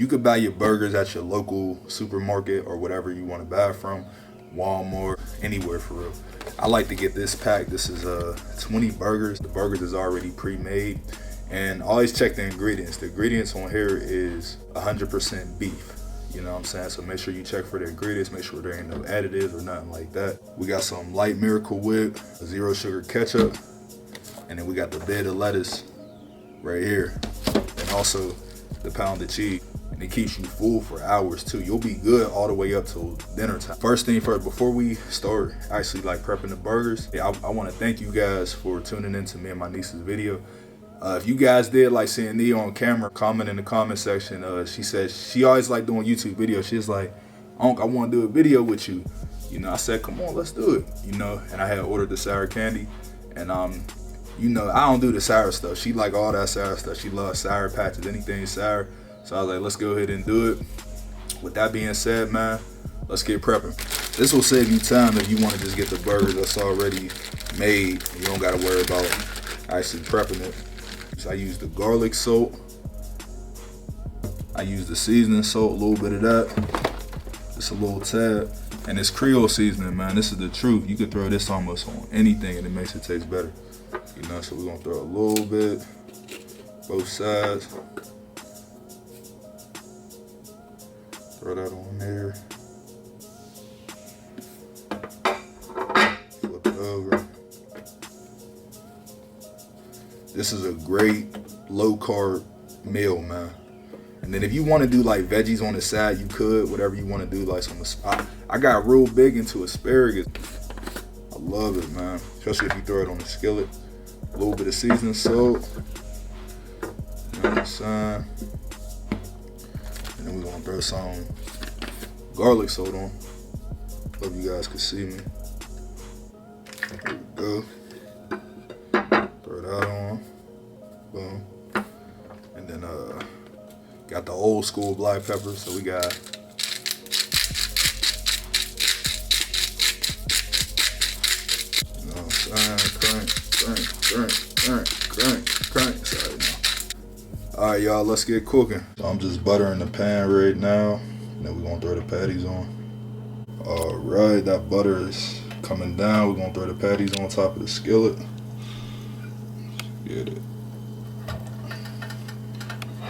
You could buy your burgers at your local supermarket or whatever you want to buy from, Walmart, anywhere for real. I like to get this pack. This is 20 burgers. The burgers is already pre-made. And always check the ingredients. The ingredients on here is 100% beef. You know what I'm saying? So make sure you check for the ingredients. Make sure there ain't no additives or nothing like that. We got some light Miracle Whip, zero sugar ketchup, and then we got the bed of lettuce right here. And also the pounded cheese. And it keeps you full for hours too. You'll be good all the way up till dinner time. First thing first, before we start actually like prepping the burgers, I want to thank you guys for tuning into me and my niece's video. If you guys did like seeing Nia on camera, comment in the comment section. She said she always like doing YouTube videos. She's like, Unc, I want to do a video with you. You know, I said, come on, let's do it. You know, and I had ordered the sour candy. And you know, I don't do the sour stuff. She like all that sour stuff. She loves Sour Patches, anything sour. So I was like, let's go ahead and do it. With that being said, man, let's get prepping. This will save you time if you want to just get the burger that's already made. You don't got to worry about actually prepping it. So I use the garlic salt. I use the seasoning salt, a little bit of that. Just a little tad. And it's Creole seasoning, man. This is the truth. You could throw this almost on anything and it makes it taste better. You know, so we're gonna throw a little bit, both sides. Throw that on there. Flip it over. This is a great low carb meal, man. And then if you want to do like veggies on the side, you could, whatever you want to do. Like I got real big into asparagus. I love it, man. Especially if you throw it on the skillet. A little bit of seasoning salt. You know what I'm saying? And then we're gonna throw some garlic salt on. Hope you guys can see me. There we go. Throw that on. Boom. And then got the old school black pepper. So we got you know what I'm saying? Crank. Sorry, no. Alright, y'all, let's get cooking. So I'm just buttering the pan right now. And then we're gonna throw the patties on. Alright, that butter is coming down. We're gonna throw the patties on top of the skillet. Get it.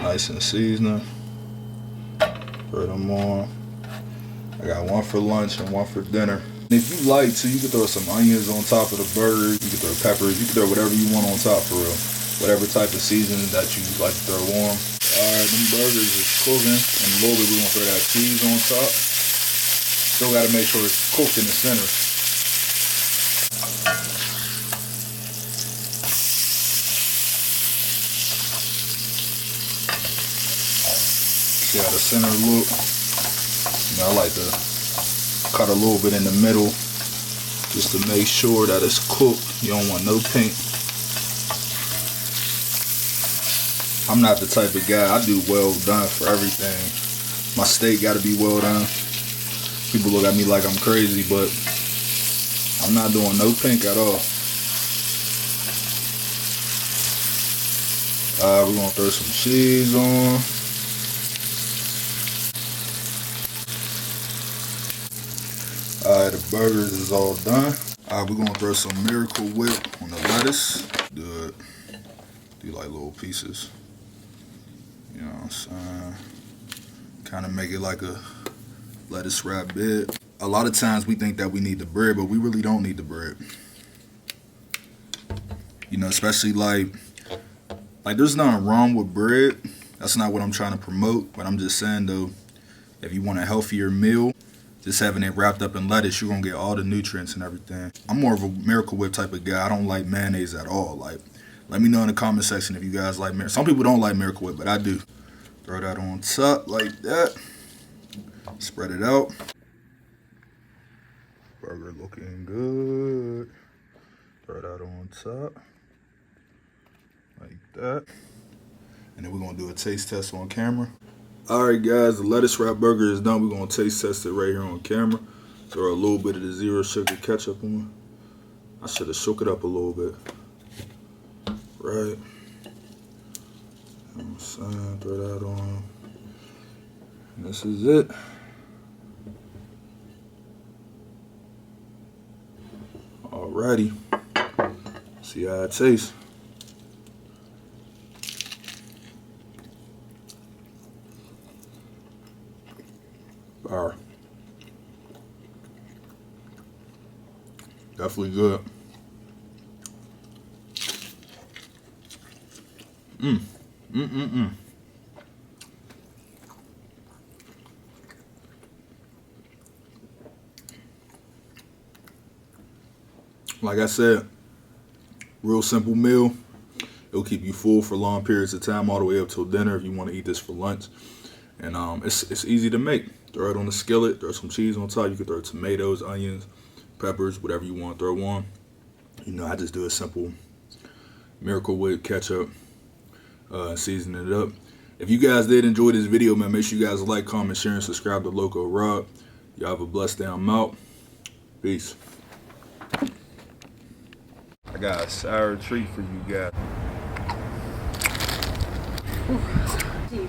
Nice and seasoning. Throw them on. I got one for lunch and one for dinner. And if you like to, you can throw some onions on top of the burger. You can throw peppers. You can throw whatever you want on top for real. Whatever type of seasoning that you like to throw on. Alright, them burgers is cooking. In a little bit, we're gonna throw that cheese on top. Still gotta make sure it's cooked in the center. See how the center look? You know, I like to cut a little bit in the middle just to make sure that it's cooked. You don't want no pink. I'm not the type of guy, I do well done for everything. My steak gotta be well done. People look at me like I'm crazy, but I'm not doing no pink at all. We're gonna throw some cheese on. Alright, the burgers is all done. Alright, we're gonna throw some Miracle Whip on the lettuce. Do like little pieces. You know what I'm saying? Kind of make it like a lettuce wrap bed. A lot of times we think that we need the bread, but we really don't need the bread. You know, especially like there's nothing wrong with bread. That's not what I'm trying to promote, but I'm just saying though, if you want a healthier meal, just having it wrapped up in lettuce, you're gonna get all the nutrients and everything. I'm more of a Miracle Whip type of guy. I don't like mayonnaise at all. Like, let me know in the comment section if you guys like mayonnaise. Some people don't like Miracle Whip, but I do. Throw that on top like that. Spread it out. Burger looking good. Throw that on top. Like that. And then we're gonna do a taste test on camera. Alright guys, the lettuce wrap burger is done. We're gonna taste test it right here on camera. Throw a little bit of the zero sugar ketchup on. I should have shook it up a little bit. Right. You know what I'm saying? Throw that on. This is it. Alrighty. See how it tastes. Fire. Definitely good. Like I said, real simple meal. It'll keep you full for long periods of time, all the way up till dinner if you want to eat this for lunch. And it's easy to make. Throw it on the skillet, throw some cheese on top. You can throw tomatoes, onions, peppers, whatever you want to throw on. You know, I just do a simple Miracle Whip ketchup, seasoning it up. If you guys did enjoy this video, man, make sure you guys like, comment, share, and subscribe to LokoRob. Y'all have a blessed day. I'm out. Peace. I got a sour treat for you guys. Whew.